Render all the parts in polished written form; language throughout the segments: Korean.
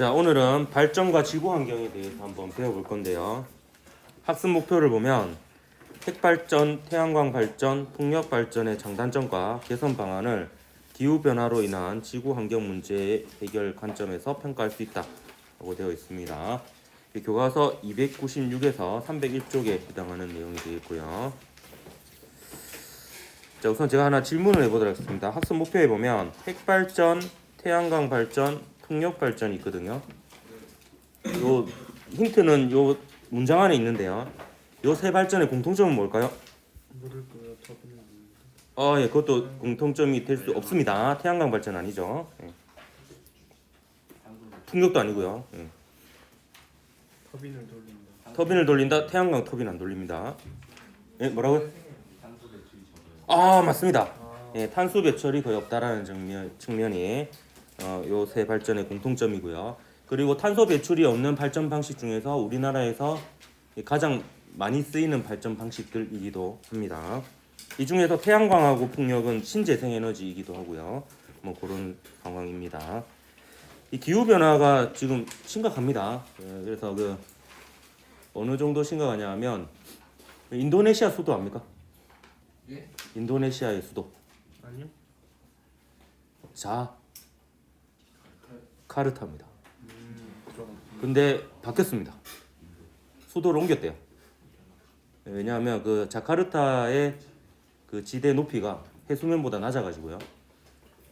자, 오늘은 발전과 지구 환경에 대해서 한번 배워볼 건데요. 학습 목표를 보면 핵발전, 태양광 발전, 풍력 발전의 장단점과 개선 방안을 기후 변화로 인한 지구 환경 문제의 해결 관점에서 평가할 수 있다고 되어 있습니다. 교과서 296에서 301쪽에 해당하는 내용이 되겠고요. 자, 우선 제가 하나 질문을 해보도록 하겠습니다. 학습 목표에 보면 핵발전, 태양광 발전, 풍력 발전이 있거든요. 요 힌트는 요 문장 안에 있는데요. 요 세 발전의 공통점은 뭘까요? 물을 끓여 터빈을 예, 그것도 공통점이 될 수 없습니다. 태양광 발전 아니죠. 예. 풍력도 아니고요. 예. 터빈을 돌린다. 터빈을 돌린다. 태양광 터빈 안 돌립니다. 예, 뭐라고요? 맞습니다. 예, 탄소 배출이 거의 없다라는 측면이 요 세 발전의 공통점이고요. 그리고 탄소 배출이 없는 발전 방식 중에서 우리나라에서 가장 많이 쓰이는 발전 방식들이기도 합니다. 이 중에서 태양광하고 풍력은 신재생 에너지이기도 하고요. 뭐 그런 상황입니다. 이 기후 변화가 지금 심각합니다. 그래서 어느 정도 심각하냐면 인도네시아 수도 압니까? 예? 인도네시아의 수도 아니요? 자카르타입니다. 좀 근데 바뀌었습니다. 수도를 옮겼대요. 왜냐하면 그 자카르타의 그 지대 높이가 해수면보다 낮아가지고요.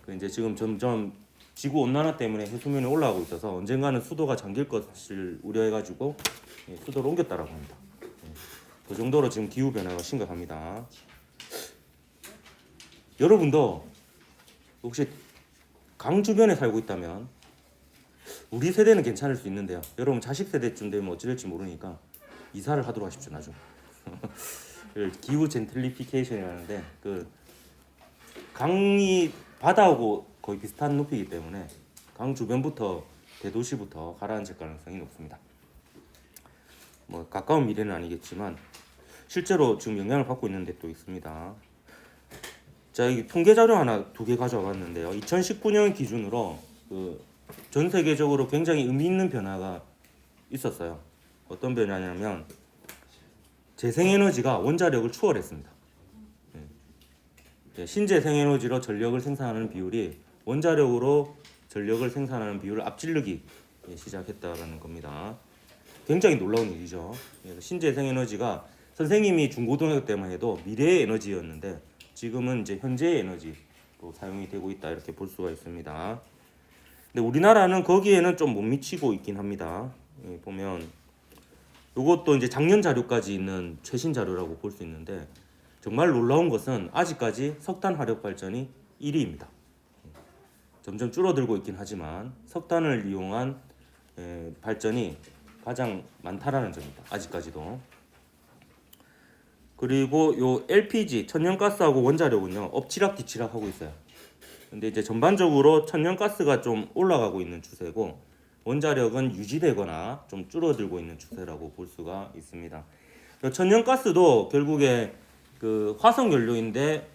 그 이제 지금 점점 지구 온난화 때문에 해수면이 올라가고 있어서 언젠가는 수도가 잠길 것을 우려해가지고 수도를 옮겼다라고 합니다. 그 정도로 지금 기후 변화가 심각합니다. 여러분도 혹시 강 주변에 살고 있다면 우리 세대는 괜찮을 수 있는데요. 여러분 자식 세대쯤 되면 어찌 될지 모르니까 이사를 하도록 하십시오. 나중. 기후 젠틀리피케이션이라는데 그 강이 바다하고 거의 비슷한 높이이기 때문에 강 주변부터 대도시부터 가라앉을 가능성이 높습니다. 뭐 가까운 미래는 아니겠지만 실제로 지금 영향을 받고 있는 데 또 있습니다. 자, 이 통계 자료 하나 두 개 가져와 봤는데요. 2019년 기준으로 전 세계적으로 굉장히 의미 있는 변화가 있었어요. 어떤 변화냐면 재생에너지가 원자력을 추월했습니다. 신재생에너지로 전력을 생산하는 비율이 원자력으로 전력을 생산하는 비율을 앞지르기 시작했다라는 겁니다. 굉장히 놀라운 일이죠. 신재생에너지가 선생님이 중고등학교 때만 해도 미래의 에너지였는데 지금은 이제 현재의 에너지로 사용이 되고 있다 이렇게 볼 수가 있습니다. 근데 우리나라는 거기에는 좀 못 미치고 있긴 합니다. 보면 이것도 이제 작년 자료까지 있는 최신 자료라고 볼 수 있는데 정말 놀라운 것은 아직까지 석탄 화력 발전이 1위입니다. 점점 줄어들고 있긴 하지만 석탄을 이용한 발전이 가장 많다라는 점입니다. 아직까지도. 그리고 요 LPG 천연가스하고 원자력은요 엎치락뒤치락 하고 있어요. 근데 이제 전반적으로 천연가스가 좀 올라가고 있는 추세고 원자력은 유지되거나 좀 줄어들고 있는 추세라고 볼 수가 있습니다. 천연가스도 결국에 그 화석연료인데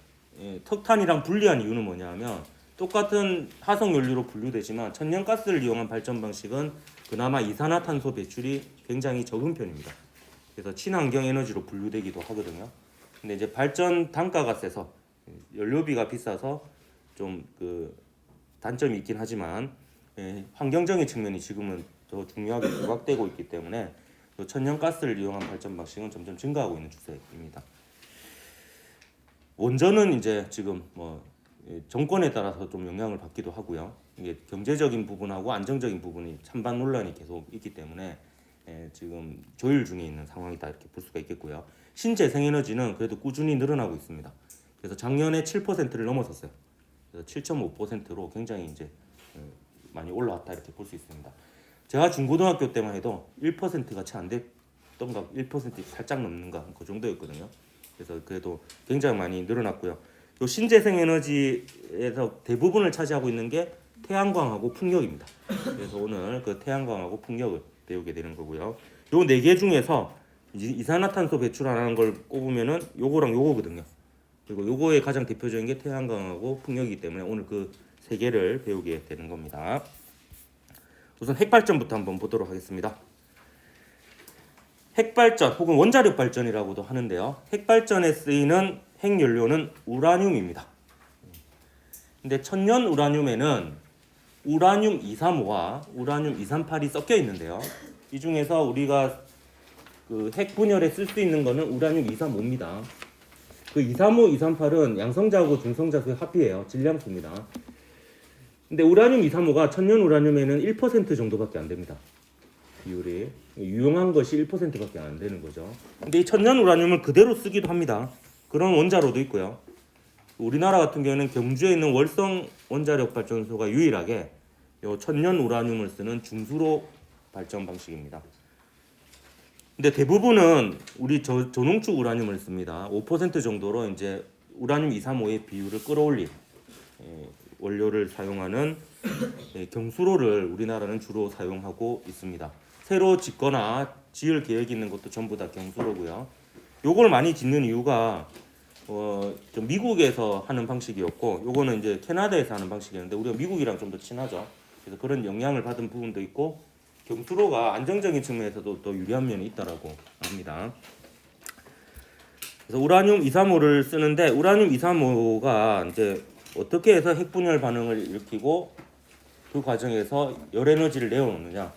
석탄이랑 분리한 이유는 뭐냐면 똑같은 화석연료로 분류되지만 천연가스를 이용한 발전 방식은 그나마 이산화탄소 배출이 굉장히 적은 편입니다. 그래서 친환경 에너지로 분류되기도 하거든요. 근데 이제 발전 단가가 세서 연료비가 비싸서 좀 그 단점이 있긴 하지만 환경적인 측면이 지금은 더 중요하게 부각되고 있기 때문에 천연가스를 이용한 발전 방식은 점점 증가하고 있는 추세입니다. 원전은 이제 지금 정권에 따라서 좀 영향을 받기도 하고요. 이게 경제적인 부분하고 안정적인 부분이 찬반 논란이 계속 있기 때문에 지금 조율 중에 있는 상황이다 이렇게 볼 수가 있겠고요. 신재생에너지는 그래도 꾸준히 늘어나고 있습니다. 그래서 작년에 7%를 넘어섰어요. 그래서 7.5%로 굉장히 이제 많이 올라왔다 이렇게 볼 수 있습니다. 제가 중고등학교 때만 해도 1%가 채 안 됐던가 1% 살짝 넘는가 그 정도였거든요. 그래서 그래도 굉장히 많이 늘어났고요. 요 신재생에너지에서 대부분을 차지하고 있는 게 태양광하고 풍력입니다. 그래서 오늘 그 태양광하고 풍력을 배우게 되는 거고요. 요 네 개 중에서 이산화탄소 배출 안 하는 걸 꼽으면은 요거랑 요거거든요. 그리고 요거의 가장 대표적인 게 태양광하고 풍력이기 때문에 오늘 그 세 개를 배우게 되는 겁니다. 우선 핵발전부터 한번 보도록 하겠습니다. 핵발전 혹은 원자력 발전이라고도 하는데요. 핵발전에 쓰이는 핵연료는 우라늄입니다. 근데 천연 우라늄에는 우라늄 235와 우라늄 238이 섞여 있는데요. 이 중에서 우리가 그 핵분열에 쓸 수 있는 거는 우라늄 235입니다. 그 235, 238은 양성자하고 중성자수의 합이에요. 질량수입니다. 근데 우라늄 235가 천연 우라늄에는 1% 정도밖에 안 됩니다. 비율이 유용한 것이 1%밖에 안 되는 거죠. 근데 이 천연 우라늄을 그대로 쓰기도 합니다. 그런 원자로도 있고요. 우리나라 같은 경우는 경주에 있는 월성 원자력 발전소가 유일하게 요 천연 우라늄을 쓰는 중수로 발전 방식입니다. 근데 대부분은 우리 저농축 우라늄을 씁니다. 5% 정도로 이제 우라늄 235의 비율을 끌어올린 원료를 사용하는 경수로를 우리나라는 주로 사용하고 있습니다. 새로 짓거나 지을 계획이 있는 것도 전부 다 경수로고요. 요걸 많이 짓는 이유가 좀 미국에서 하는 방식이었고, 요거는 이제 캐나다에서 하는 방식이었는데 우리가 미국이랑 좀 더 친하죠. 그래서 그런 영향을 받은 부분도 있고, 경수로가 안정적인 측면에서도 또 유리한 면이 있다라고 합니다. 그래서 우라늄 235를 쓰는데, 우라늄 235가 이제 어떻게 해서 핵분열 반응을 일으키고 그 과정에서 열 에너지를 내어놓느냐.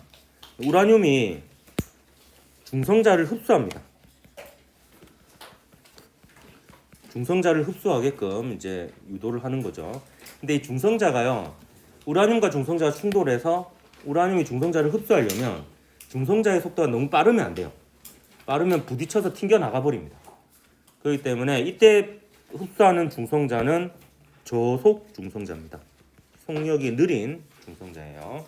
우라늄이 중성자를 흡수합니다. 중성자를 흡수하게끔 이제 유도를 하는 거죠. 근데 이 중성자가요, 우라늄과 중성자가 충돌해서 우라늄이 중성자를 흡수하려면 중성자의 속도가 너무 빠르면 안 돼요. 빠르면 부딪혀서 튕겨 나가 버립니다. 그렇기 때문에 이때 흡수하는 중성자는 저속 중성자입니다. 속력이 느린 중성자예요.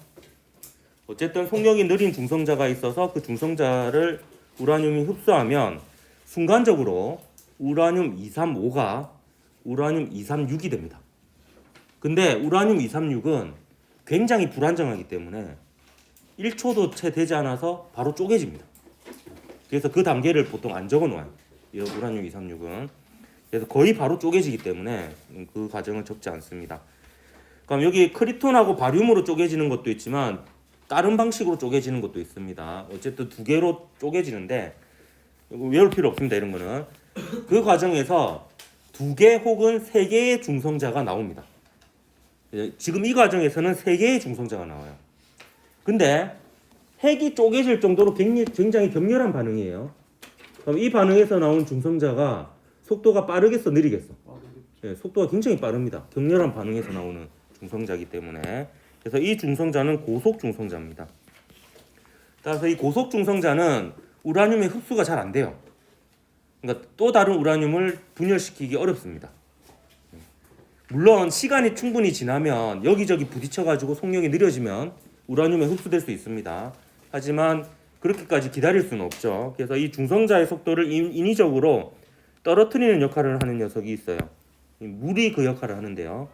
어쨌든 속력이 느린 중성자가 있어서 그 중성자를 우라늄이 흡수하면 순간적으로 우라늄 235가 우라늄 236이 됩니다. 근데 우라늄 236은 굉장히 불안정하기 때문에 1초도 채 되지 않아서 바로 쪼개집니다. 그래서 그 단계를 보통 안 적어놓아요. 이 우라늄 236은. 그래서 거의 바로 쪼개지기 때문에 그 과정을 적지 않습니다. 그럼 여기 크리톤하고 바륨으로 쪼개지는 것도 있지만 다른 방식으로 쪼개지는 것도 있습니다. 어쨌든 두 개로 쪼개지는데 외울 필요 없습니다. 이런 거는. 그 과정에서 두 개 혹은 세 개의 중성자가 나옵니다. 지금 이 과정에서는 세 개의 중성자가 나와요. 근데 핵이 쪼개질 정도로 굉장히 격렬한 반응이에요. 그럼 이 반응에서 나온 중성자가 속도가 빠르겠어, 느리겠어? 속도가 굉장히 빠릅니다. 격렬한 반응에서 나오는 중성자이기 때문에. 그래서 이 중성자는 고속 중성자입니다. 따라서 이 고속 중성자는 우라늄의 흡수가 잘 안 돼요. 그러니까 또 다른 우라늄을 분열시키기 어렵습니다. 물론 시간이 충분히 지나면 여기저기 부딪혀가지고 속력이 느려지면 우라늄에 흡수될 수 있습니다. 하지만 그렇게까지 기다릴 수는 없죠. 그래서 이 중성자의 속도를 인위적으로 떨어뜨리는 역할을 하는 녀석이 있어요. 물이 그 역할을 하는데요.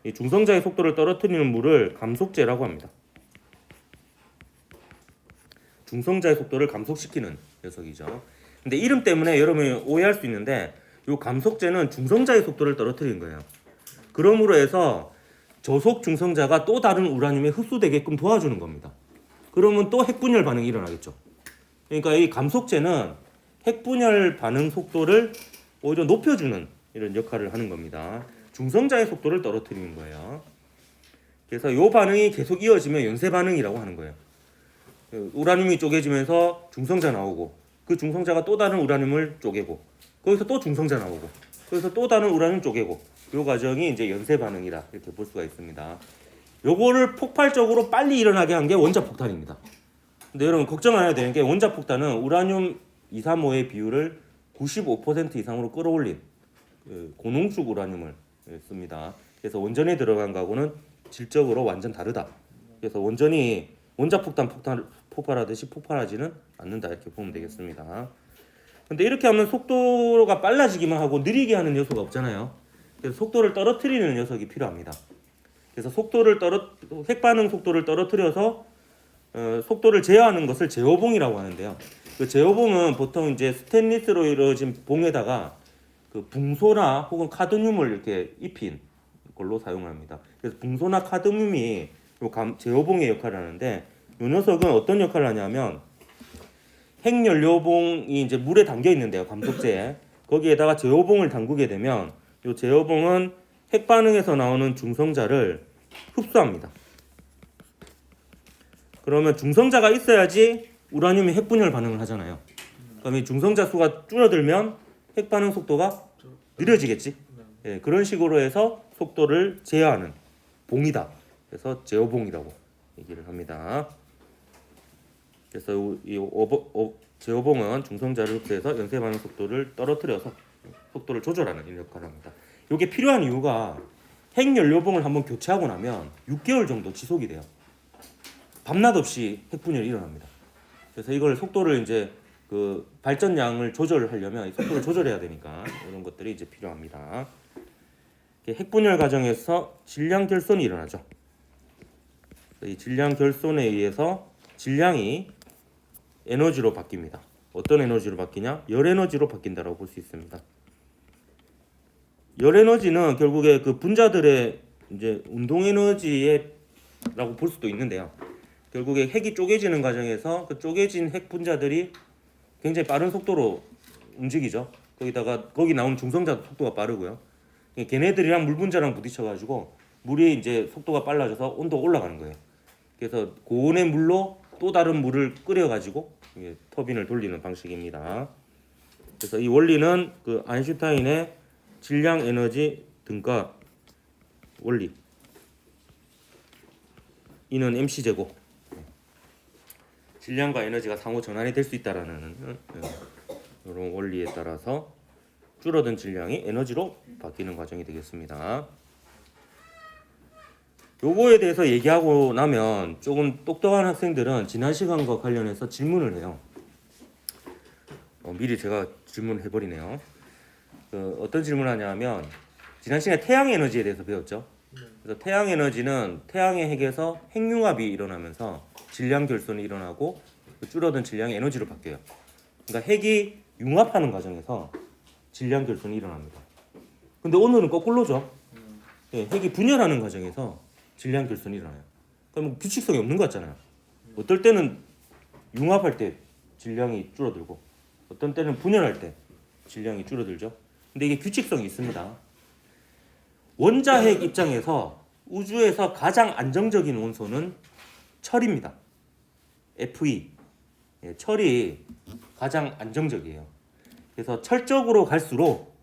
이 중성자의 속도를 떨어뜨리는 물을 감속제라고 합니다. 중성자의 속도를 감속시키는 녀석이죠. 근데 이름 때문에 여러분이 오해할 수 있는데 이 감속제는 중성자의 속도를 떨어뜨리는 거예요. 그러므로 해서 저속 중성자가 또 다른 우라늄에 흡수되게끔 도와주는 겁니다. 그러면 또 핵분열 반응이 일어나겠죠. 그러니까 이 감속제는 핵분열 반응 속도를 오히려 높여주는 이런 역할을 하는 겁니다. 중성자의 속도를 떨어뜨리는 거예요. 그래서 이 반응이 계속 이어지면 연쇄 반응이라고 하는 거예요. 우라늄이 쪼개지면서 중성자 나오고 그 중성자가 또 다른 우라늄을 쪼개고 거기서 또 중성자 나오고 거기서 또 다른 우라늄 쪼개고 이 과정이 이제 연쇄 반응이다 이렇게 볼 수가 있습니다. 요거를 폭발적으로 빨리 일어나게 한 게 원자폭탄입니다. 근데 여러분 걱정 안 해야 되는 게 원자폭탄은 우라늄 235의 비율을 95% 이상으로 끌어올린 고농축 우라늄을 씁니다. 그래서 원전에 들어간 거하고는 질적으로 완전 다르다. 그래서 원전이 원자폭탄 폭발하듯이 폭발하지는 않는다 이렇게 보면 되겠습니다. 근데 이렇게 하면 속도가 빨라지기만 하고 느리게 하는 요소가 없잖아요. 그래서 속도를 떨어뜨리는 녀석이 필요합니다. 그래서 핵반응 속도를 떨어뜨려서 속도를 제어하는 것을 제어봉이라고 하는데요. 그 제어봉은 보통 이제 스테인리스로 이루어진 봉에다가 그 붕소나 혹은 카드뮴을 이렇게 입힌 걸로 사용합니다. 그래서 붕소나 카드뮴이 제어봉의 역할을 하는데 이 녀석은 어떤 역할을 하냐면 핵연료봉이 이제 물에 담겨 있는데요. 감속제에 거기에다가 제어봉을 담그게 되면 이 제어봉은 핵 반응에서 나오는 중성자를 흡수합니다. 그러면 중성자가 있어야지 우라늄이 핵 분열 반응을 하잖아요. 그럼 이 중성자 수가 줄어들면 핵 반응 속도가 느려지겠지. 예, 그런 식으로 해서 속도를 제어하는 봉이다. 그래서 제어봉이라고 얘기를 합니다. 그래서 제어봉은 중성자를 흡수해서 연쇄 반응 속도를 떨어뜨려서 속도를 조절하는 역할을 합니다. 이게 필요한 이유가 핵연료봉을 한번 교체하고 나면 6개월 정도 지속이 돼요. 밤낮 없이 핵분열이 일어납니다. 그래서 이걸 속도를 이제 그 발전량을 조절하려면 속도를 조절해야 되니까 이런 것들이 이제 필요합니다. 핵분열 과정에서 질량 결손이 일어나죠. 이 질량 결손에 의해서 질량이 에너지로 바뀝니다. 어떤 에너지로 바뀌냐? 열 에너지로 바뀐다라고 볼 수 있습니다. 열 에너지는 결국에 그 분자들의 이제 운동 에너지라고 볼 수도 있는데요. 결국에 핵이 쪼개지는 과정에서 그 쪼개진 핵 분자들이 굉장히 빠른 속도로 움직이죠. 거기다가 거기 나온 중성자 속도가 빠르고요. 걔네들이랑 물 분자랑 부딪혀가지고 물이 이제 속도가 빨라져서 온도가 올라가는 거예요. 그래서 고온의 물로 또 다른 물을 끓여가지고 터빈을 돌리는 방식입니다. 그래서 이 원리는 그 아인슈타인의 질량 에너지 등가 원리 이는 MC 제곱 질량과 에너지가 상호 전환이 될 수 있다라는 이런 원리에 따라서 줄어든 질량이 에너지로 바뀌는 과정이 되겠습니다. 요거에 대해서 얘기하고 나면 조금 똑똑한 학생들은 지난 시간과 관련해서 질문을 해요. 미리 제가 질문을 해버리네요. 어떤 질문을 하냐면 지난 시간에 태양 에너지에 대해서 배웠죠. 그래서 태양 에너지는 태양의 핵에서 핵융합이 일어나면서 질량 결손이 일어나고 줄어든 질량이 에너지로 바뀌어요. 그러니까 핵이 융합하는 과정에서 질량 결손이 일어납니다. 근데 오늘은 거꾸로죠. 예, 핵이 분열하는 과정에서 질량 결손이 일어나요. 그럼 규칙성이 없는 것 같잖아요. 어떨 때는 융합할 때 질량이 줄어들고 어떤 때는 분열할 때 질량이 줄어들죠. 근데 이게 규칙성이 있습니다. 원자핵 입장에서 우주에서 가장 안정적인 원소는 철입니다. Fe. 예, 철이 가장 안정적이에요. 그래서 철 쪽으로 갈수록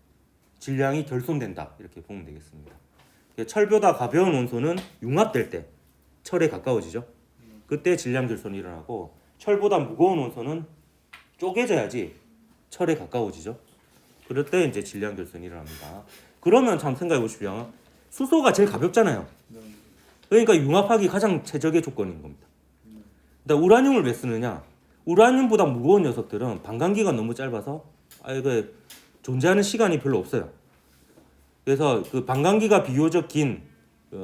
질량이 결손된다. 이렇게 보면 되겠습니다. 철보다 가벼운 원소는 융합될 때 철에 가까워지죠. 그때 질량 결손이 일어나고 철보다 무거운 원소는 쪼개져야지 철에 가까워지죠. 그럴 때 이제 질량 결손이 일어납니다. 그러면 참 생각해 보십시오. 수소가 제일 가볍잖아요. 그러니까 융합하기 가장 최적의 조건인 겁니다. 그러니까 우라늄을 왜 쓰느냐? 우라늄보다 무거운 녀석들은 반감기가 너무 짧아서 이거 존재하는 시간이 별로 없어요. 그래서 그 반감기가 비교적 긴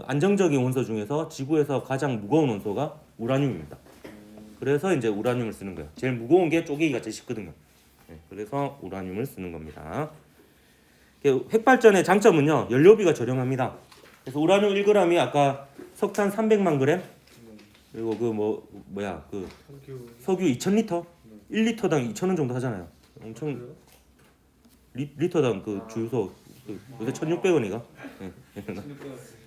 안정적인 원소 중에서 지구에서 가장 무거운 원소가 우라늄입니다. 그래서 이제 우라늄을 쓰는 거예요. 제일 무거운 게 쪼개기가 제일 쉽거든요. 그래서 우라늄을 쓰는 겁니다. 핵발전의 장점은요, 연료비가 저렴합니다. 그래서 우라늄 1g이 아까 석탄 300만 g 그리고 그 석유 2,000리터 1리터당 2,000원 정도 하잖아요. 엄청 리터당 그 주유소 요새 1,600원이가.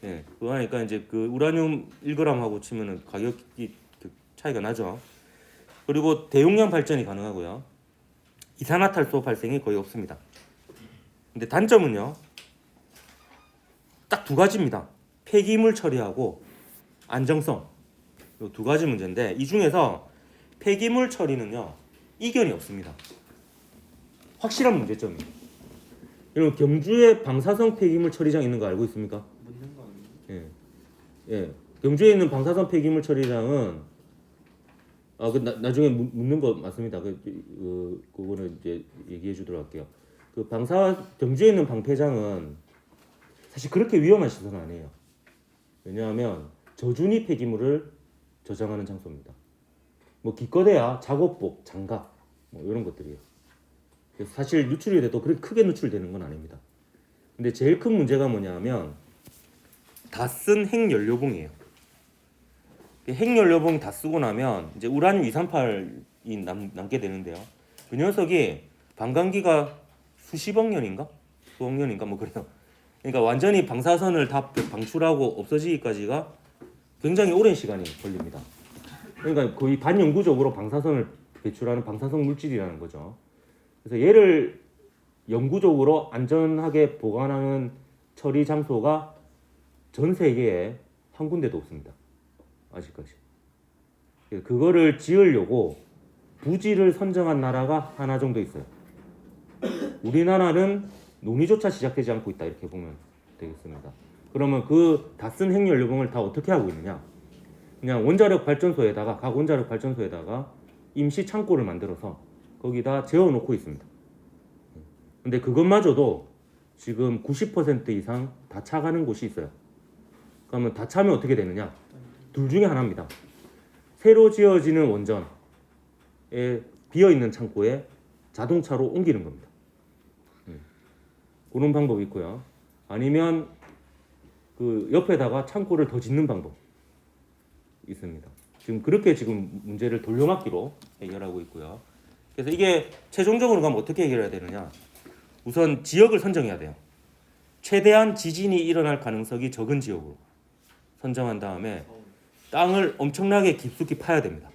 예. 그거 하니까 이제 그 우라늄 1g하고 치면은 가격이 차이가 나죠. 그리고 대용량 발전이 가능하고요. 이산화탄소 발생이 거의 없습니다. 근데 단점은요. 딱 두 가지입니다. 폐기물 처리하고 안정성. 이 두 가지 문제인데 이 중에서 폐기물 처리는요. 이견이 없습니다. 확실한 문제점이에요. 여러분 경주에 방사성 폐기물 처리장 있는 거 알고 있습니까? 묻는 거 아니에요? 예. 경주에 있는 방사성 폐기물 처리장은 나중에 묻는 거 맞습니다. 그거는 이제 얘기해 주도록 할게요. 경주에 있는 방폐장은 사실 그렇게 위험한 시설은 아니에요. 왜냐하면 저준위 폐기물을 저장하는 장소입니다. 기껏해야 작업복, 장갑 이런 것들이에요. 그래서 사실 누출이 돼도 그렇게 크게 누출되는 건 아닙니다. 근데 제일 큰 문제가 뭐냐면 다 쓴 핵연료봉이에요. 핵연료봉 다 쓰고 나면 이제 우라늄 238이 남게 되는데요. 그 녀석이 반감기가 수십억 년인가? 수억 년인가 뭐 그래요. 그러니까 완전히 방사선을 다 방출하고 없어지기까지가 굉장히 오랜 시간이 걸립니다. 그러니까 거의 반영구적으로 방사선을 배출하는 방사성 물질이라는 거죠. 그래서 얘를 영구적으로 안전하게 보관하는 처리 장소가 전 세계에 한 군데도 없습니다. 아직까지. 그거를 지으려고 부지를 선정한 나라가 하나 정도 있어요. 우리나라는 논의조차 시작되지 않고 있다 이렇게 보면 되겠습니다. 그러면 그 다 쓴 핵연료봉을 다 어떻게 하고 있느냐? 그냥 원자력 발전소에다가 각 원자력 발전소에다가 임시 창고를 만들어서 거기다 재워놓고 있습니다. 근데 그것마저도 지금 90% 이상 다 차가는 곳이 있어요. 그러면 다 차면 어떻게 되느냐? 둘 중에 하나입니다. 새로 지어지는 원전에 비어있는 창고에 자동차로 옮기는 겁니다. 그런 방법이 있고요. 아니면 그 옆에다가 창고를 더 짓는 방법 있습니다. 지금 그렇게 지금 문제를 돌려막기로 해결하고 있고요. 그래서 이게 최종적으로 가면 어떻게 해결해야 되느냐? 우선 지역을 선정해야 돼요. 최대한 지진이 일어날 가능성이 적은 지역으로 선정한 다음에 땅을 엄청나게 깊숙이 파야 됩니다.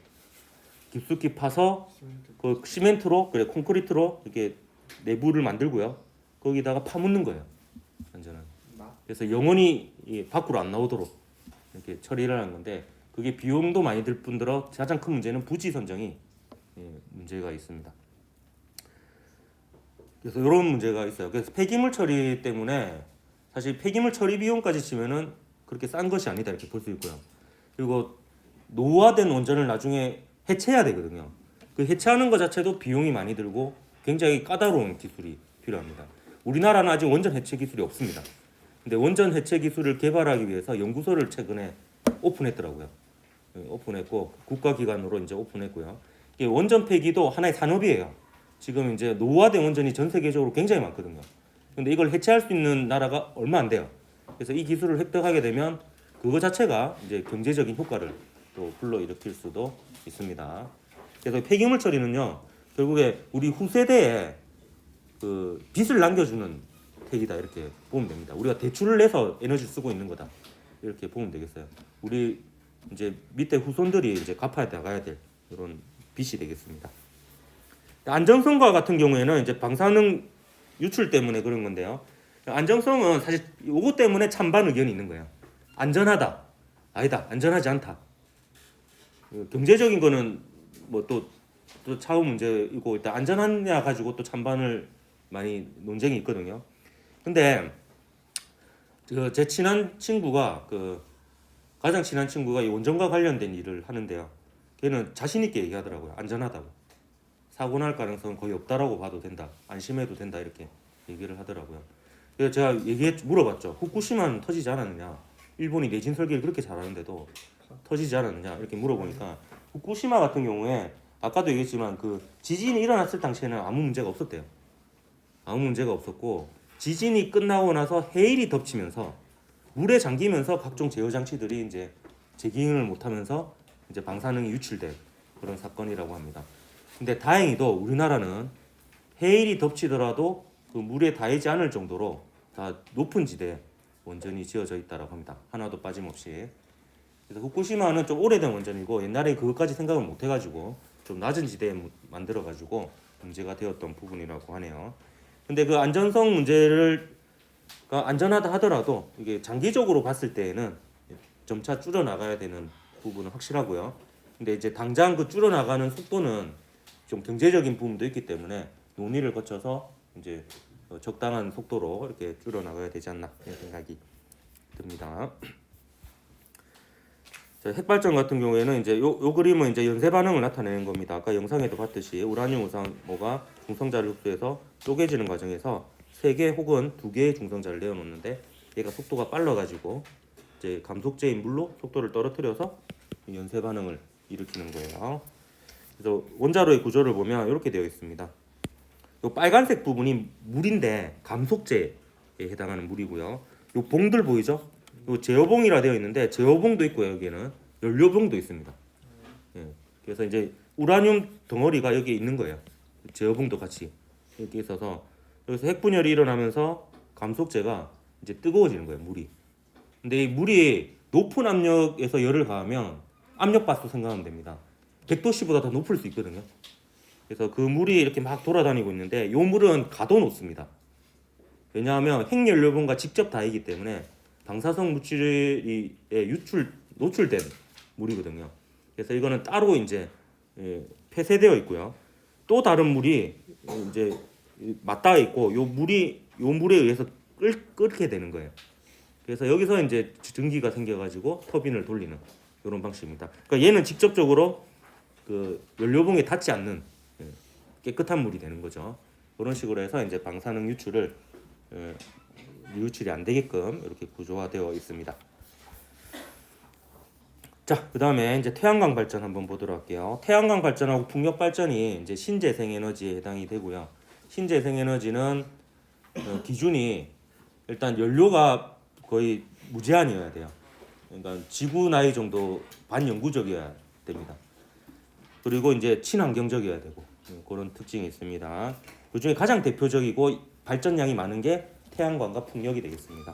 깊숙이 파서 그 시멘트로 그래 콘크리트로 이렇게 내부를 만들고요. 거기다가 파묻는 거예요. 완전은. 그래서 영원히 밖으로 안 나오도록 이렇게 처리를 하는 건데 그게 비용도 많이 들 뿐더러 가장 큰 문제는 부지 선정이 문제가 있습니다. 그래서 이런 문제가 있어요. 그래서 폐기물 처리 때문에 사실 폐기물 처리 비용까지 치면은 그렇게 싼 것이 아니다 이렇게 볼 수 있고요. 그리고 노후화된 원전을 나중에 해체해야 되거든요. 그 해체하는 것 자체도 비용이 많이 들고 굉장히 까다로운 기술이 필요합니다. 우리나라는 아직 원전 해체 기술이 없습니다. 근데 원전 해체 기술을 개발하기 위해서 연구소를 최근에 오픈했더라고요. 오픈했고 국가기관으로 이제 오픈했고요. 이게 원전 폐기도 하나의 산업이에요. 지금 이제 노후화된 원전이 전 세계적으로 굉장히 많거든요. 근데 이걸 해체할 수 있는 나라가 얼마 안 돼요. 그래서 이 기술을 획득하게 되면 그거 자체가 이제 경제적인 효과를 또 불러일으킬 수도 있습니다. 그래서 폐기물 처리는요, 결국에 우리 후세대에 그 빚을 남겨주는 택이다 이렇게 보면 됩니다. 우리가 대출을 내서 에너지를 쓰고 있는 거다 이렇게 보면 되겠어요. 우리 이제 밑에 후손들이 이제 갚아야 나가야 될 이런 빚이 되겠습니다. 안정성과 같은 경우에는 이제 방사능 유출 때문에 그런 건데요. 안정성은 사실 이것 때문에 찬반 의견이 있는 거예요. 안전하다, 아니다, 안전하지 않다. 경제적인 거는 뭐 또 차후 문제이고 일단 안전하냐 가지고 또 찬반을 많이 논쟁이 있거든요. 근데 제 친한 친구가 가장 친한 친구가 이 원전과 관련된 일을 하는데요. 걔는 자신 있게 얘기하더라고요. 안전하다고. 사고 날 가능성은 거의 없다라고 봐도 된다. 안심해도 된다 이렇게 얘기를 하더라고요. 그래서 제가 물어봤죠. 후쿠시마는 터지지 않았느냐? 일본이 내진 설계를 그렇게 잘하는데도 터지지 않았느냐? 이렇게 물어보니까 후쿠시마 같은 경우에 아까도 얘기했지만 그 지진이 일어났을 당시에는 아무 문제가 없었대요. 아무 문제가 없었고 지진이 끝나고 나서 해일이 덮치면서 물에 잠기면서 각종 제어 장치들이 이제 재기능을 못하면서 이제 방사능이 유출된 그런 사건이라고 합니다. 근데 다행히도 우리나라는 해일이 덮치더라도 그 물에 닿이지 않을 정도로 다 높은 지대에 원전이 지어져 있다라고 합니다. 하나도 빠짐없이. 그래서 후쿠시마는 좀 오래된 원전이고 옛날에 그것까지 생각을 못 해가지고 좀 낮은 지대에 만들어가지고 문제가 되었던 부분이라고 하네요. 근데 그 안전성 문제를 안전하다 하더라도 이게 장기적으로 봤을 때에는 점차 줄여 나가야 되는 부분은 확실하고요. 근데 이제 당장 그 줄여 나가는 속도는 좀 경제적인 부분도 있기 때문에 논의를 거쳐서 이제 적당한 속도로 이렇게 줄여 나가야 되지 않나 이런 생각이 듭니다. 자, 핵발전 같은 경우에는 이제 요 그림은 이제 연쇄 반응을 나타내는 겁니다. 아까 영상에도 봤듯이 우라늄 우상모가 중성자를 흡수해서 쪼개지는 과정에서 3개 혹은 2개의 중성자를 내어놓는데 얘가 속도가 빨라가지고 이제 감속제인 물로 속도를 떨어뜨려서 연쇄 반응을 일으키는 거예요. 그래서 원자로의 구조를 보면 이렇게 되어 있습니다. 요 빨간색 부분이 물인데 감속제에 해당하는 물이고요. 요 봉들 보이죠? 요 제어봉이라 되어 있는데 제어봉도 있고요. 여기에는 연료봉도 있습니다. 예. 그래서 이제 우라늄 덩어리가 여기 있는 거예요. 제어봉도 같이 이렇게 있어서 여기서 핵분열이 일어나면서 감속재가 이제 뜨거워지는 거예요, 물이. 근데 이 물이 높은 압력에서 열을 가하면 압력밥솥 생각하면 됩니다. 100도씨보다 더 높을 수 있거든요. 그래서 그 물이 이렇게 막 돌아다니고 있는데 이 물은 가둬놓습니다. 왜냐하면 핵연료봉과 직접 닿이기 때문에 방사성 물질이 노출된 물이거든요. 그래서 이거는 따로 이제 폐쇄되어 있고요. 또 다른 물이 이제 맞닿아 있고 요 물에 의해서 끓게 되는 거예요. 그래서 여기서 이제 증기가 생겨가지고 터빈을 돌리는 이런 방식입니다. 그러니까 얘는 직접적으로 그 연료봉에 닿지 않는 깨끗한 물이 되는 거죠. 그런 식으로 해서 이제 방사능 유출이 안 되게끔 이렇게 구조화되어 있습니다. 자, 그다음에 이제 태양광 발전 한번 보도록 할게요. 태양광 발전하고 풍력 발전이 이제 신재생 에너지에 해당이 되고요. 신재생 에너지는 기준이 일단 연료가 거의 무제한이어야 돼요. 그러니까 지구 나이 정도 반영구적이어야 됩니다. 그리고 이제 친환경적이어야 되고 그런 특징이 있습니다. 그중에 가장 대표적이고 발전량이 많은 게 태양광과 풍력이 되겠습니다.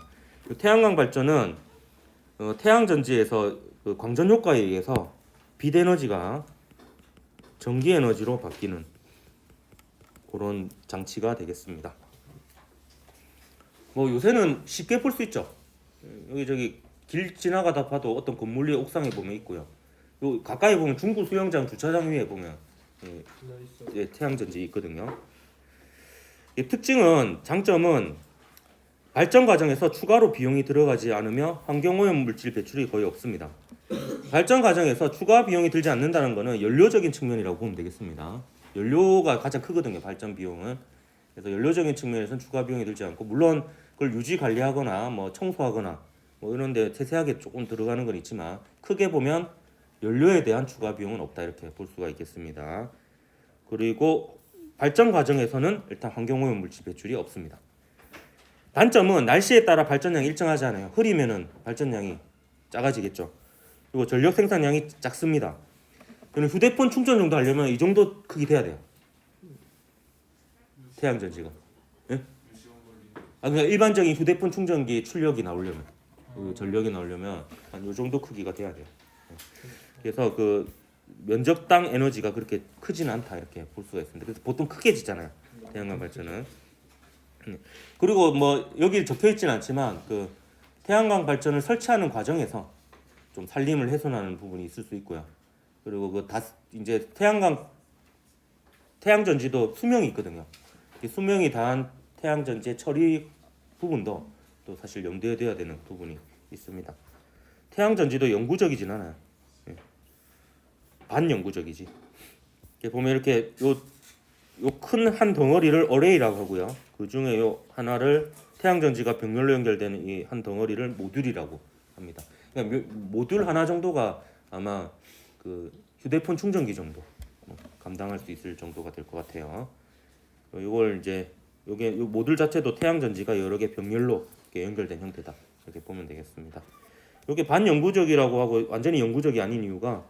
태양광 발전은 태양전지에서 그 광전 효과에 의해서 빛 에너지가 전기 에너지로 바뀌는 그런 장치가 되겠습니다. 뭐 요새는 쉽게 볼 수 있죠. 여기저기 길 지나가다 봐도 어떤 건물 위에 옥상에 보면 있고요. 요 가까이 보면 중구 수영장 주차장 위에 보면 태양전지 있거든요. 이 장점은 발전 과정에서 추가로 비용이 들어가지 않으며 환경오염 물질 배출이 거의 없습니다. 발전 과정에서 추가 비용이 들지 않는다는 것은 연료적인 측면이라고 보면 되겠습니다. 연료가 가장 크거든요, 발전 비용은. 그래서 연료적인 측면에서는 추가 비용이 들지 않고, 물론 그걸 유지 관리하거나 뭐 청소하거나 뭐 이런 데 세세하게 조금 들어가는 건 있지만 크게 보면 연료에 대한 추가 비용은 없다, 이렇게 볼 수가 있겠습니다. 그리고 발전 과정에서는 일단 환경오염 물질 배출이 없습니다. 단점은 날씨에 따라 발전량이 일정하지 않아요. 흐리면은 발전량이 작아지겠죠. 그리고 전력 생산량이 작습니다. 그럼 휴대폰 충전 정도 하려면 이 정도 크기 돼야 돼요. 태양전지가. 예? 그러니까 일반적인 휴대폰 충전기 출력이 나오려면, 그 전력이 나오려면 한 이 정도 크기가 돼야 돼요. 그래서 그 면적당 에너지가 그렇게 크지는 않다, 이렇게 볼 수가 있습니다. 그래서 보통 크게 짓잖아요, 태양광 발전은. 그리고 뭐 여기 적혀 있지는 않지만 그 태양광 발전을 설치하는 과정에서 좀 산림을 훼손하는 부분이 있을 수 있고요. 그리고 이제 태양전지도 수명이 있거든요. 이 수명이 다한 태양전지의 처리 부분도 또 사실 염두에 둬야 되는 부분이 있습니다. 태양전지도 영구적이진 않아요. 반영구적이지. 이렇게 보면 이렇게 요 큰 한 덩어리를 어레이라고 하고요. 그 중에 요 하나를 태양전지가 병렬로 연결되는 이 한 덩어리를 모듈이라고 합니다. 그러니까 모듈 하나 정도가 아마 그 휴대폰 충전기 정도 감당할 수 있을 정도가 될 것 같아요. 이걸 이제 요 모듈 자체도 태양전지가 여러 개 병렬로 이렇게 연결된 형태다, 이렇게 보면 되겠습니다. 이게 반영구적이라고 하고 완전히 영구적이 아닌 이유가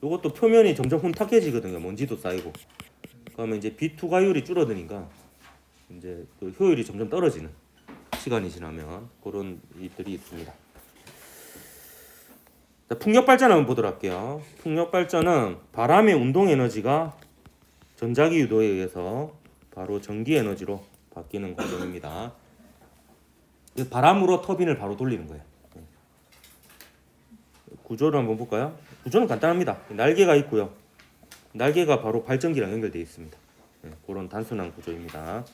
이것도 표면이 점점 혼탁해지거든요. 먼지도 쌓이고. 그러면 이제 빛 투과율이 줄어드니까 이제 그 효율이 점점 떨어지는, 시간이 지나면 그런 일들이 있습니다. 자, 풍력 발전 한번 보도록 할게요. 풍력 발전은 바람의 운동 에너지가 전자기 유도에 의해서 바로 전기 에너지로 바뀌는 과정입니다. 바람으로 터빈을 바로 돌리는 거예요. 구조를 한번 볼까요? 구조는 간단합니다. 날개가 있고요. 날개가 바로 발전기랑 연결되어 있습니다. 그런 단순한 구조입니다.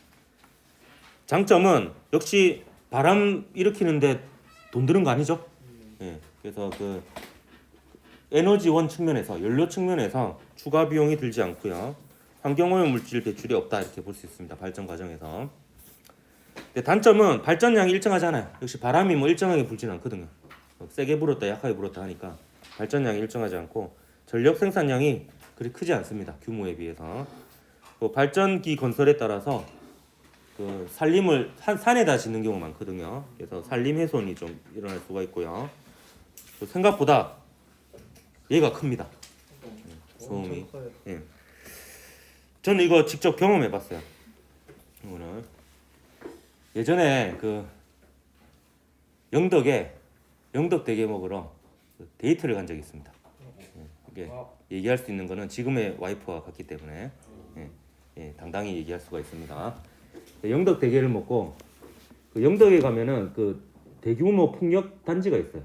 장점은 역시 바람 일으키는데 돈 드는 거 아니죠? 그래서 그 에너지원 측면에서, 연료 측면에서 추가 비용이 들지 않고요. 환경오염 물질 배출이 없다, 이렇게 볼 수 있습니다. 발전 과정에서. 근데 단점은 발전량이 일정하지 않아요. 역시 바람이 뭐 일정하게 불지는 않거든요. 세게 불었다 약하게 불었다 하니까 발전량이 일정하지 않고 전력 생산량이 그리 크지 않습니다. 규모에 비해서. 그 발전기 건설에 따라서 그 산림을 산에다 짓는 경우가 많거든요. 그래서 산림 훼손이 좀 일어날 수가 있고요. 생각보다 얘가 큽니다. 소음이. 엄청 커요. 예. 저는 이거 직접 경험해봤어요. 이거는 예전에 그 영덕 대게 먹으러 데이트를 간 적이 있습니다. 예. 이게 얘기할 수 있는 거는 지금의 와이프와 같기 때문에 당당히 얘기할 수가 있습니다. 영덕 대게를 먹고 그 영덕에 가면은 그 대규모 풍력 단지가 있어요.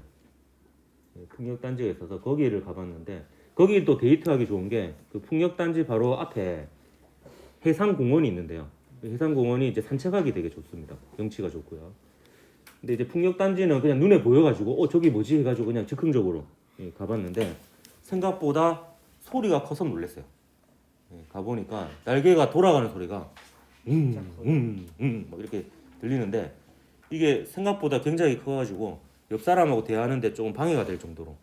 풍력 단지가 있어서 거기를 가봤는데 거기 또 데이트하기 좋은 게 그 풍력 단지 바로 앞에 해상공원이 있는데요. 해상공원이 이제 산책하기 되게 좋습니다. 경치가 좋고요. 근데 이제 풍력 단지는 그냥 눈에 보여가지고 저기 뭐지 해가지고 그냥 즉흥적으로 가봤는데 생각보다 소리가 커서 놀랐어요. 가보니까 날개가 돌아가는 소리가 막 이렇게 들리는데 이게 생각보다 굉장히 커가지고 옆 사람하고 대화하는데 조금 방해가 될 정도로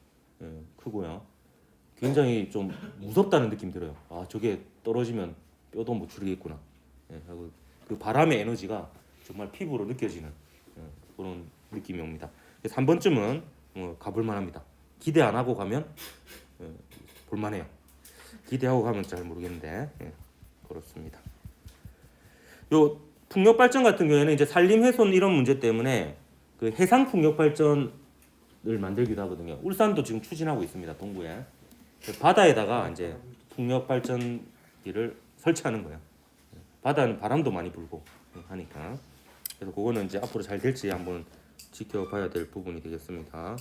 크고요. 굉장히 좀 무섭다는 느낌이 들어요. 아 저게 떨어지면 뼈도 못 추리겠구나. 하고 그 바람의 에너지가 정말 피부로 느껴지는 그런 느낌이 옵니다. 그래서 한 번쯤은 가볼 만합니다. 기대 안 하고 가면 볼만해요. 기대하고 가면 잘 모르겠는데 그렇습니다. 요 풍력 발전 같은 경우에는 이제 산림 훼손 이런 문제 때문에 그 해상 풍력 발전을 만들기도 하거든요. 울산도 지금 추진하고 있습니다. 동구에 바다에다가 이제 풍력 발전기를 설치하는 거예요. 바다는 바람도 많이 불고 하니까 그래서 그거는 이제 앞으로 잘 될지 한번 지켜봐야 될 부분이 되겠습니다.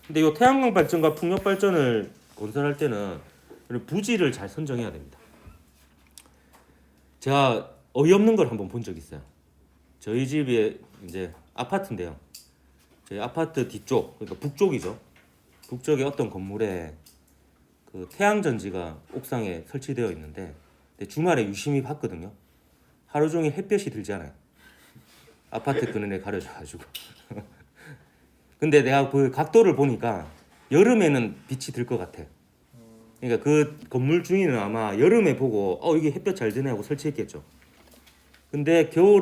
근데 이 태양광 발전과 풍력 발전을 건설할 때는 부지를 잘 선정해야 됩니다. 제가 어이없는 걸 한번 본 적 있어요. 저희 집이 이제 아파트인데요. 저희 아파트 뒤쪽, 그러니까 북쪽이죠. 북쪽에 어떤 건물에 그 태양전지가 옥상에 설치되어 있는데 주말에 유심히 봤거든요. 하루 종일 햇볕이 들지 않아요. 아파트 그늘에 가려져가지고. 근데 내가 그 각도를 보니까 여름에는 빛이 들 것 같아. 그러니까 그 건물 주인은 아마 여름에 보고 이게 햇볕 잘 드네 하고 설치했겠죠. 근데 겨울,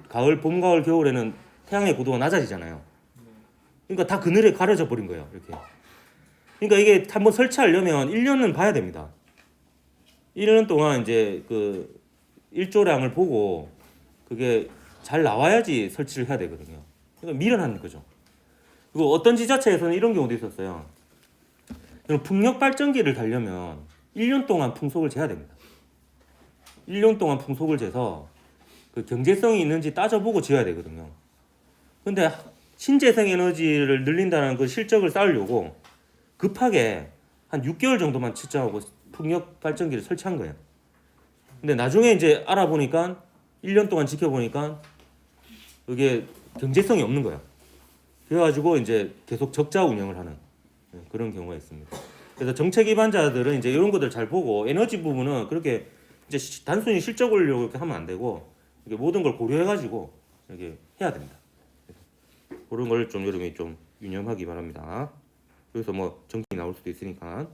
가을, 봄, 가을, 겨울에는 태양의 고도가 낮아지잖아요. 그러니까 다 그늘에 가려져 버린 거예요. 이렇게. 그러니까 이게 한번 설치하려면 1년은 봐야 됩니다. 1년 동안 이제 그 일조량을 보고 그게 잘 나와야지 설치를 해야 되거든요. 그러니까 미련한 거죠. 그리고 어떤 지자체에서는 이런 경우도 있었어요. 풍력 발전기를 달려면 1년 동안 풍속을 재야 됩니다. 1년 동안 풍속을 재서 그 경제성이 있는지 따져보고 지어야 되거든요. 근데 신재생 에너지를 늘린다는 그 실적을 쌓으려고 급하게 한 6개월 정도만 측정하고 풍력 발전기를 설치한 거예요. 근데 나중에 이제 알아보니까 1년 동안 지켜보니까 그게 경제성이 없는 거예요. 그래가지고 이제 계속 적자 운영을 하는 그런 경우가 있습니다. 그래서 정책 기반자들은 이제 이런 것들 잘 보고 에너지 부분은 그렇게 이제 단순히 실적 올리려고 이렇게 하면 안 되고 이게 모든 걸 고려해가지고 이렇게 해야 됩니다. 그런 걸 좀 여러분이 좀 유념하기 바랍니다. 여기서 뭐 정책이 나올 수도 있으니까.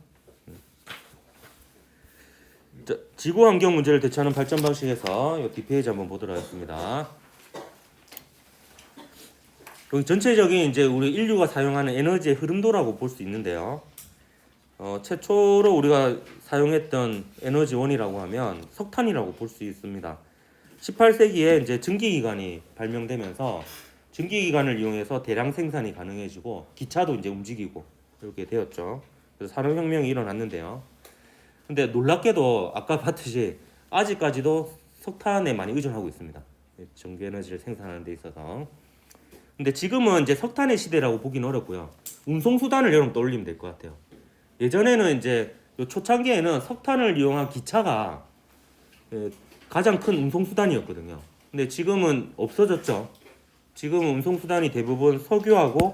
자, 지구 환경 문제를 대처하는 발전 방식에서 이 뒷페이지 한번 보도록 하겠습니다. 여기 전체적인 이제 우리 인류가 사용하는 에너지의 흐름도라고 볼 수 있는데요. 최초로 우리가 사용했던 에너지원이라고 하면 석탄이라고 볼 수 있습니다. 18세기에 이제 전기기관이 발명되면서 전기기관을 이용해서 대량 생산이 가능해지고 기차도 이제 움직이고 이렇게 되었죠. 그래서 산업혁명이 일어났는데요. 근데 놀랍게도 아까 봤듯이 아직까지도 석탄에 많이 의존하고 있습니다. 전기에너지를 생산하는 데 있어서. 근데 지금은 이제 석탄의 시대라고 보기는 어렵고요. 운송수단을 여러분 떠올리면 될 것 같아요. 예전에는 이제 초창기에는 석탄을 이용한 기차가 가장 큰 운송수단이었거든요. 근데 지금은 없어졌죠. 지금은 운송수단이 대부분 석유하고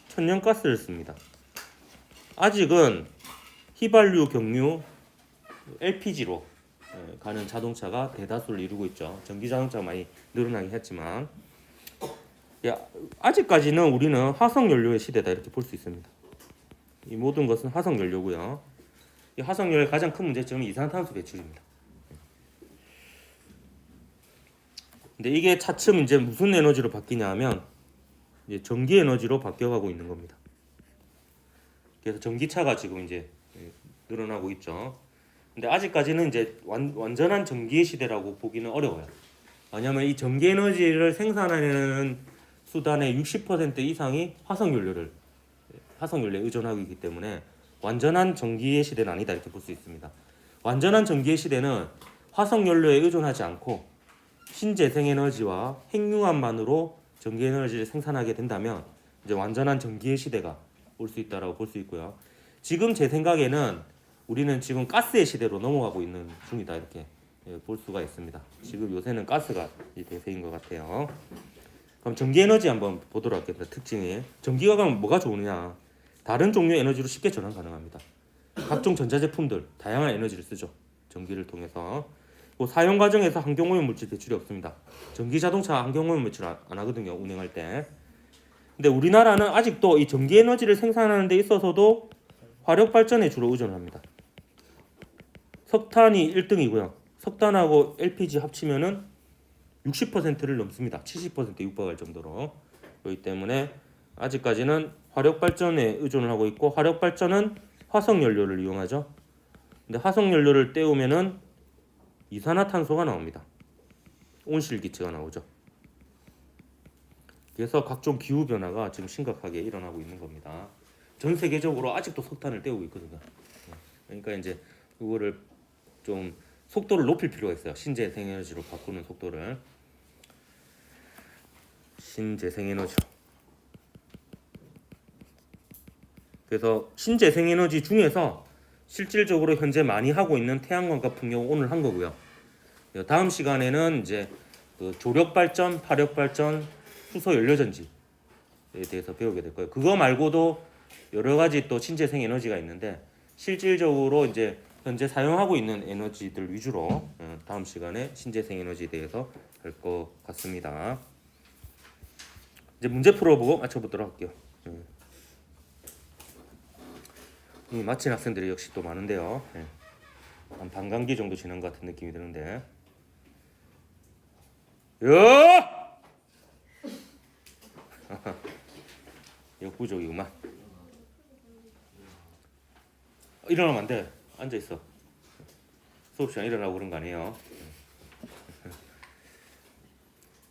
천연가스를 씁니다. 아직은 휘발유, 경유, LPG로 가는 자동차가 대다수를 이루고 있죠. 전기자동차가 많이 늘어나긴 했지만 아직까지는 우리는 화석연료의 시대다 이렇게 볼 수 있습니다. 이 모든 것은 화석연료고요. 이 화석연료의 가장 큰 문제점은 이산화탄소 배출입니다. 근데 이게 차츰 이제 무슨 에너지로 바뀌냐 하면 이제 전기 에너지로 바뀌어가고 있는 겁니다. 그래서 전기차가 지금 이제 늘어나고 있죠. 근데 아직까지는 이제 완전한 전기의 시대라고 보기는 어려워요. 왜냐하면 이 전기 에너지를 생산하는 수단의 60% 이상이 화석연료에 의존하고 있기 때문에 완전한 전기의 시대는 아니다 이렇게 볼 수 있습니다. 완전한 전기의 시대는 화석연료에 의존하지 않고 신재생에너지와 핵융합만으로 전기에너지를 생산하게 된다면 이제 완전한 전기의 시대가 올 수 있다라고 볼 수 있고요. 지금 제 생각에는 우리는 지금 가스의 시대로 넘어가고 있는 중이다 이렇게 볼 수가 있습니다. 지금 요새는 가스가 대세인 것 같아요. 그럼 전기에너지 한번 보도록 하겠습니다. 특징이 전기가 가면 뭐가 좋으냐? 다른 종류의 에너지로 쉽게 전환 가능합니다. 각종 전자제품들 다양한 에너지를 쓰죠. 전기를 통해서. 사용 과정에서 환경오염 물질 배출이 없습니다. 전기 자동차 환경오염 배출 안 하거든요. 운행할 때. 근데 우리나라는 아직도 이 전기 에너지를 생산하는 데 있어서도 화력 발전에 주로 의존을 합니다. 석탄이 1등이고요. 석탄하고 LPG 합치면은 60%를 넘습니다. 70%에 육박할 정도로. 그렇기 때문에 아직까지는 화력 발전에 의존을 하고 있고 화력 발전은 화석 연료를 이용하죠. 근데 화석 연료를 때우면은 이산화탄소가 나옵니다. 온실기체가 나오죠. 그래서 각종 기후 변화가 지금 심각하게 일어나고 있는 겁니다. 전 세계적으로 아직도 석탄을 때우고 있거든요. 그러니까 이제 그거를 좀 속도를 높일 필요가 있어요. 신재생에너지로 바꾸는 속도를. 신재생에너지. 그래서 신재생에너지 중에서 실질적으로 현재 많이 하고 있는 태양광과 풍력을 오늘 한 거고요. 다음 시간에는 이제 그 조력 발전, 파력 발전, 수소 연료전지에 대해서 배우게 될 거예요. 그거 말고도 여러 가지 또 신재생 에너지가 있는데 실질적으로 이제 현재 사용하고 있는 에너지들 위주로 다음 시간에 신재생 에너지에 대해서 할 것 같습니다. 이제 문제 풀어보고 맞춰보도록 할게요. 이미 마친 학생들이 역시 또 많은데요. 한 반감기 정도 지난 것 같은 느낌이 드는데. 역부족이구만. 일어나면 안 돼. 앉아 있어. 수업 시간 일어나고 그런 거 아니에요.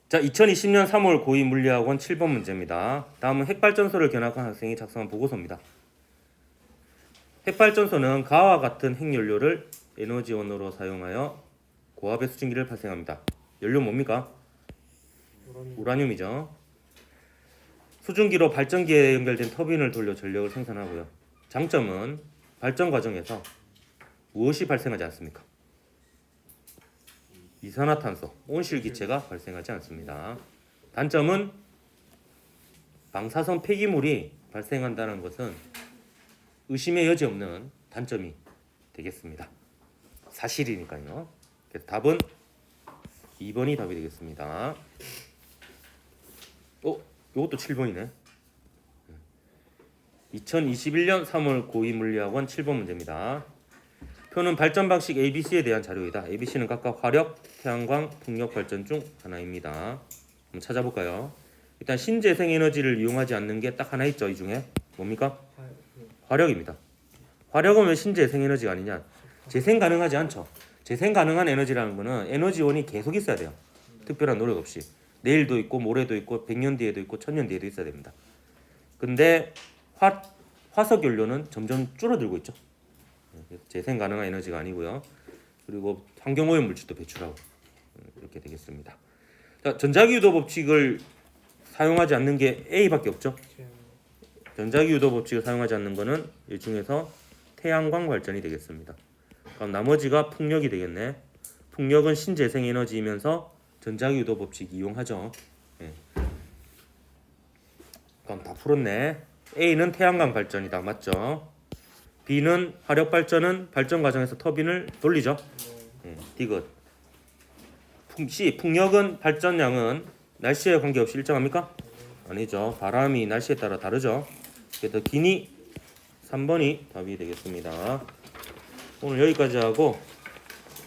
자, 2020년 3월 고2 물리학원 7번 문제입니다. 다음은 핵발전소를 견학한 학생이 작성한 보고서입니다. 핵발전소는 가와 같은 핵연료를 에너지원으로 사용하여 고압의 수증기를 발생합니다. 연료 뭡니까? 우라늄이죠. 수증기로 발전기에 연결된 터빈을 돌려 전력을 생산하고요. 장점은 발전 과정에서 무엇이 발생하지 않습니까? 이산화탄소, 온실기체가 발생하지 않습니다. 단점은 방사선 폐기물이 발생한다는 것은 의심의 여지 없는 단점이 되겠습니다. 사실이니까요. 그래서 답은 2번이 답이 되겠습니다. 이것도 7번이네. 2021년 3월 고2 물리학원 7번 문제입니다. 표는 발전 방식 ABC에 대한 자료이다. ABC는 각각 화력, 태양광, 풍력 발전 중 하나입니다. 한번 찾아볼까요? 일단 신재생 에너지를 이용하지 않는 게 딱 하나 있죠. 이 중에 뭡니까? 화력입니다. 화력은 왜 신재생 에너지가 아니냐? 재생 가능하지 않죠. 재생 가능한 에너지라는 거는 에너지원이 계속 있어야 돼요. 특별한 노력 없이. 내일도 있고 모레도 있고 100년 뒤에도 있고 1000년 뒤에도 있어야 됩니다. 근데 화석 연료는 점점 줄어들고 있죠. 재생 가능한 에너지가 아니고요. 그리고 환경오염 물질도 배출하고 이렇게 되겠습니다. 자, 전자기유도 법칙을 사용하지 않는 게 A밖에 없죠. 전자기유도 법칙을 사용하지 않는 거는 이 중에서 태양광 발전이 되겠습니다. 그럼 나머지가 풍력이 되겠네. 풍력은 신재생 에너지이면서 전자기유도 법칙 이용하죠. 그럼 다 풀었네. A는 태양광 발전이다. 맞죠? B는 화력 발전은 발전 과정에서 터빈을 돌리죠. 디귿. C 풍력은 발전량은 날씨에 관계없이 일정합니까? 아니죠. 바람이 날씨에 따라 다르죠. 그래서 기니 3번이 답이 되겠습니다. 오늘 여기까지 하고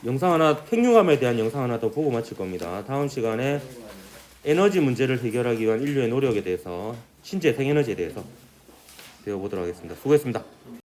영상 하나, 핵융합에 대한 영상 하나 더 보고 마칠 겁니다. 다음 시간에 에너지 문제를 해결하기 위한 인류의 노력에 대해서 신재생 에너지에 대해서 배워보도록 하겠습니다. 수고했습니다.